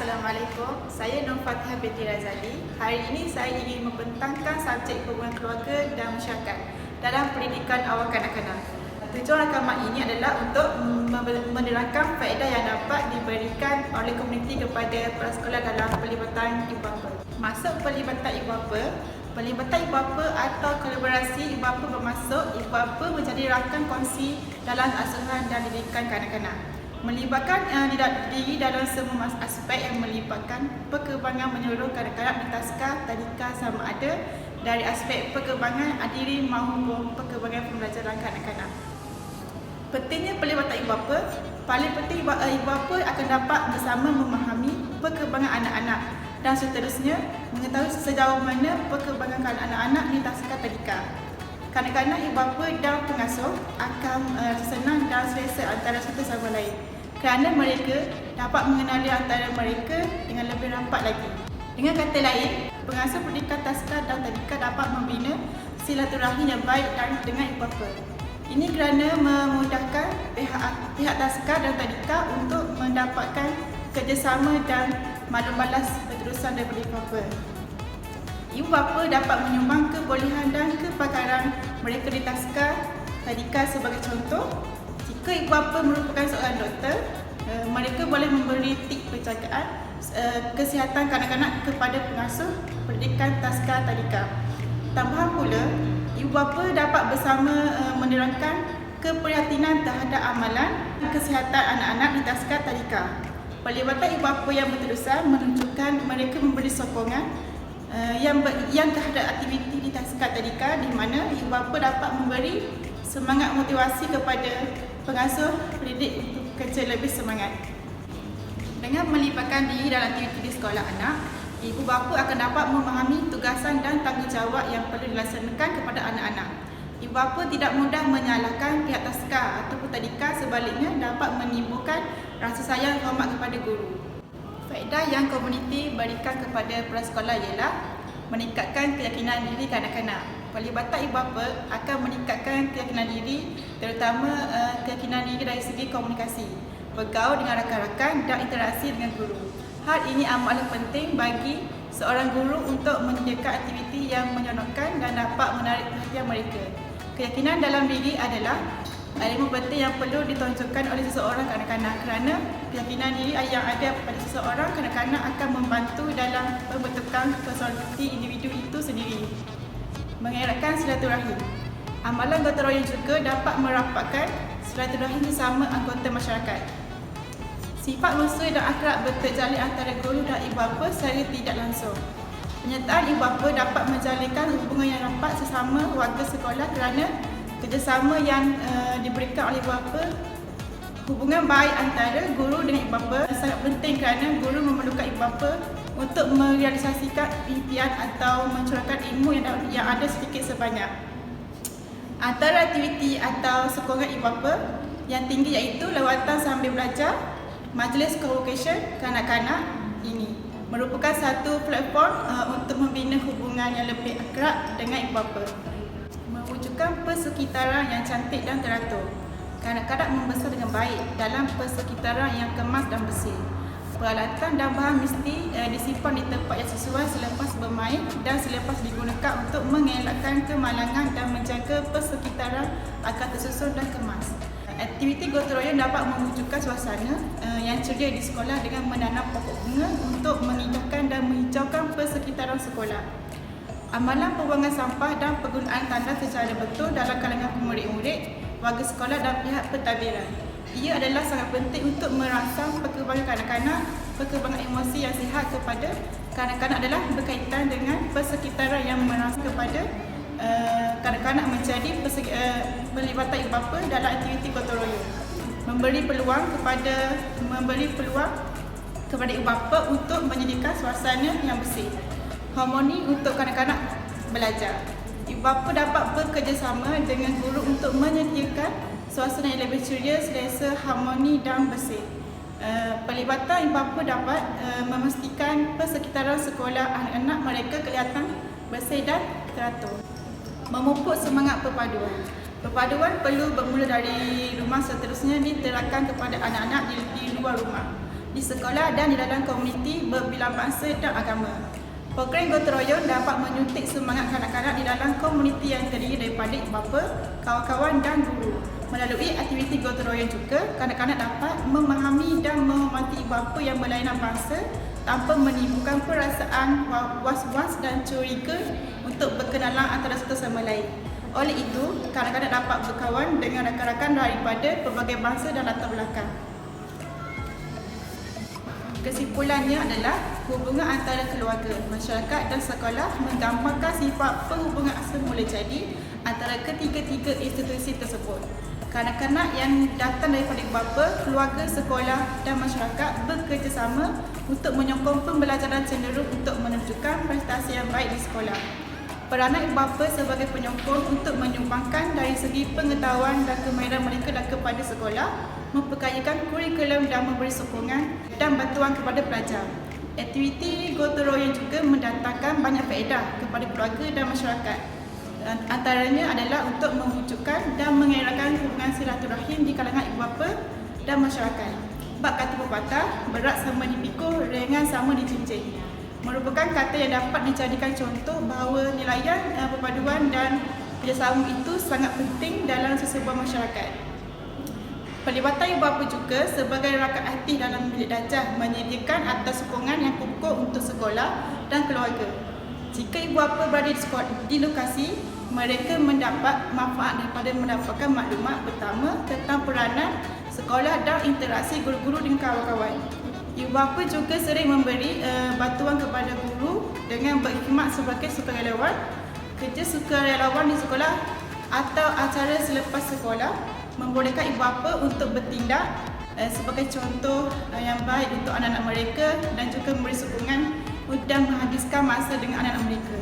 Assalamualaikum. Saya Nur Fatihah binti Razali. Hari ini saya ingin membentangkan subjek hubungan keluarga dan masyarakat dalam pendidikan awal kanak-kanak. Tujuan rakaman ini adalah untuk menerangkan faedah yang dapat diberikan oleh komuniti kepada prasekolah dalam pelibatan ibu bapa. Maksud pelibatan ibu bapa, atau kolaborasi ibu bapa bermaksud ibu bapa menjadi rakan kongsi dalam asuhan dan didikan kanak-kanak. Melibatkan diri dalam semua aspek yang melibatkan perkembangan menyeluruh kanak-kanak di taska tadika sama ada dari aspek perkembangan diri maupun perkembangan pembelajaran kanak-kanak. Pentingnya pelibatan ibu bapa. Paling penting ibu bapa akan dapat bersama memahami perkembangan anak-anak dan seterusnya mengetahui sejauh mana perkembangan anak-anak di taska tadika. Kanak-kanak, ibu bapa dan pengasuh akan senang dan selesa antara satu sama lain kerana mereka dapat mengenali antara mereka dengan lebih rapat lagi. Dengan kata lain, pengasuh pendidikan taska dan tadika dapat membina silaturahmi yang baik dengan ibu bapa. Ini kerana memudahkan pihak taska dan tadika untuk mendapatkan kerjasama dan maklum balas berterusan daripada ibu bapa. Ibu bapa dapat menyumbang kebolehan dan kepakaran mereka di taska tadika. Sebagai contoh, jika ibu bapa merupakan seorang doktor, mereka boleh memberi tip penjagaan kesihatan kanak-kanak kepada pengasuh pendidikan taska tadika. Tambahan pula, ibu bapa dapat bersama menerangkan keprihatinan terhadap amalan kesihatan anak-anak di taska tadika. Pelibatan ibu bapa yang berterusan menunjukkan mereka memberi sokongan yang terhadap aktiviti di taska tadika, di mana ibu bapa dapat memberi semangat motivasi kepada pengasuh pendidik untuk kerja lebih semangat. Dengan melibatkan diri dalam aktiviti di sekolah anak, ibu bapa akan dapat memahami tugasan dan tanggungjawab yang perlu dilaksanakan kepada anak-anak. Ibu bapa tidak mudah menyalahkan pihak taska ataupun tadika, sebaliknya dapat menimbulkan rasa sayang hormat kepada guru. Faedah yang komuniti berikan kepada prasekolah ialah meningkatkan keyakinan diri kanak-kanak. Pelibatan ibu bapa akan meningkatkan keyakinan diri, terutama keyakinan diri dari segi komunikasi, bergaul dengan rakan-rakan dan interaksi dengan guru. Hal ini amatlah penting bagi seorang guru untuk menyediakan aktiviti yang menyeronokkan dan dapat menarik perhatian mereka. Keyakinan dalam diri adalah ilmu penting yang perlu ditonjolkan oleh seseorang kanak-kanak, kerana keyakinan diri yang ada pada seseorang kanak-kanak akan membantu dalam pembentukan personaliti individu itu sendiri. Mengeratkan silaturahim. Amalan gotong royong juga dapat merapatkan silaturahim sesama anggota masyarakat. Sifat mesra dan akrab terjalin antara guru dan ibu bapa secara tidak langsung. Penyertaan ibu bapa dapat menjalinkan hubungan yang rapat sesama warga sekolah kerana kerjasama yang diberikan oleh ibu bapa. Hubungan baik antara guru dengan ibu bapa sangat penting kerana guru memerlukan ibu bapa untuk merealisasikan impian atau mencurahkan ilmu yang ada sedikit sebanyak. Antara aktiviti atau sokongan ibu bapa yang tinggi iaitu lawatan sambil belajar, majlis co-vocation kanak-kanak ini merupakan satu platform untuk membina hubungan yang lebih akrab dengan ibu bapa. Mewujudkan persekitaran yang cantik dan teratur. Kanak-kanak membesar dengan baik dalam persekitaran yang kemas dan bersih. Peralatan dan bahan mesti disimpan di tempat yang sesuai selepas bermain dan selepas digunakan untuk mengelakkan kemalangan dan menjaga persekitaran agar tersusun dan kemas. Aktiviti gotong royong dapat mewujudkan suasana yang ceria di sekolah dengan menanam pokok bunga untuk mengindahkan dan menghijaukan persekitaran sekolah. Amalan pembuangan sampah dan penggunaan tandas secara betul dalam kalangan murid-murid, warga sekolah dan pihak pentadbiran. Ia adalah sangat penting untuk merangsang perkembangan kanak-kanak. Perkembangan emosi yang sihat kepada kanak-kanak adalah berkaitan dengan persekitaran yang merangsang kepada kanak-kanak menjadi pelibatan ibu bapa dalam aktiviti gotong royong. Memberi peluang kepada ibu bapa untuk menyediakan suasana yang bersih, harmoni untuk kanak-kanak belajar. Ibu bapa dapat bekerjasama dengan guru untuk menyediakan suasana yang lebih ceria, selesa, harmoni dan bersih. Pelibatan ibu bapa dapat memastikan persekitaran sekolah anak-anak mereka kelihatan bersih dan teratur. Memupuk semangat perpaduan. Perpaduan perlu bermula dari rumah, seterusnya diterapkan kepada anak-anak di luar rumah. di sekolah dan di dalam komuniti berbilang bangsa dan agama. Program gotong royong dapat menyuntik semangat kanak-kanak di dalam komuniti yang terdiri daripada ibu bapa, kawan-kawan dan guru. Melalui aktiviti gotong royong juga, kanak-kanak dapat memahami dan menghormati ibu bapa yang berlainan bangsa tanpa menimbulkan perasaan was-was dan curiga untuk berkenalan antara satu sama lain. Oleh itu, kanak-kanak dapat berkawan dengan rakan-rakan daripada pelbagai bangsa dan latar belakang. Kesimpulannya adalah hubungan antara keluarga, masyarakat dan sekolah menggambarkan sifat perhubungan asal mula jadi antara ketiga-tiga institusi tersebut. Kanak-kanak yang datang daripada ibu bapa, keluarga, sekolah dan masyarakat bekerjasama untuk menyokong pembelajaran cenderung untuk menunjukkan prestasi yang baik di sekolah. Peranan ibu bapa sebagai penyokong untuk menyumbangkan dari segi pengetahuan dan kemahiran mereka kepada sekolah, memperkayakan kurikulum dan memberi sokongan dan bantuan kepada pelajar. Aktiviti gotong royong juga mendatangkan banyak faedah kepada keluarga dan masyarakat. Antaranya adalah untuk mewujudkan dan mengeratkan hubungan silaturahim di kalangan ibu bapa dan masyarakat. Bab kata pepatah, berat sama dipikul, ringan sama dijinjing, merupakan kata yang dapat dijadikan contoh bahawa nilaian, perpaduan dan kerjasama itu sangat penting dalam sesebuah masyarakat. Pelibatan ibu bapa juga sebagai rakan hati dalam bilik darjah menyediakan atas sokongan yang pokok untuk sekolah dan keluarga. Jika ibu bapa berada di lokasi, mereka mendapat manfaat daripada mendapatkan maklumat pertama tentang peranan sekolah dan interaksi guru-guru dengan kawan-kawan. Ibu bapa juga sering memberi bantuan kepada guru dengan berkhidmat sebagai sukarelawan, kerja sukarelawan di sekolah atau acara selepas sekolah, membolehkan ibu bapa untuk bertindak sebagai contoh yang baik untuk anak-anak mereka dan juga memberi sokongan dan menghabiskan masa dengan anak-anak mereka.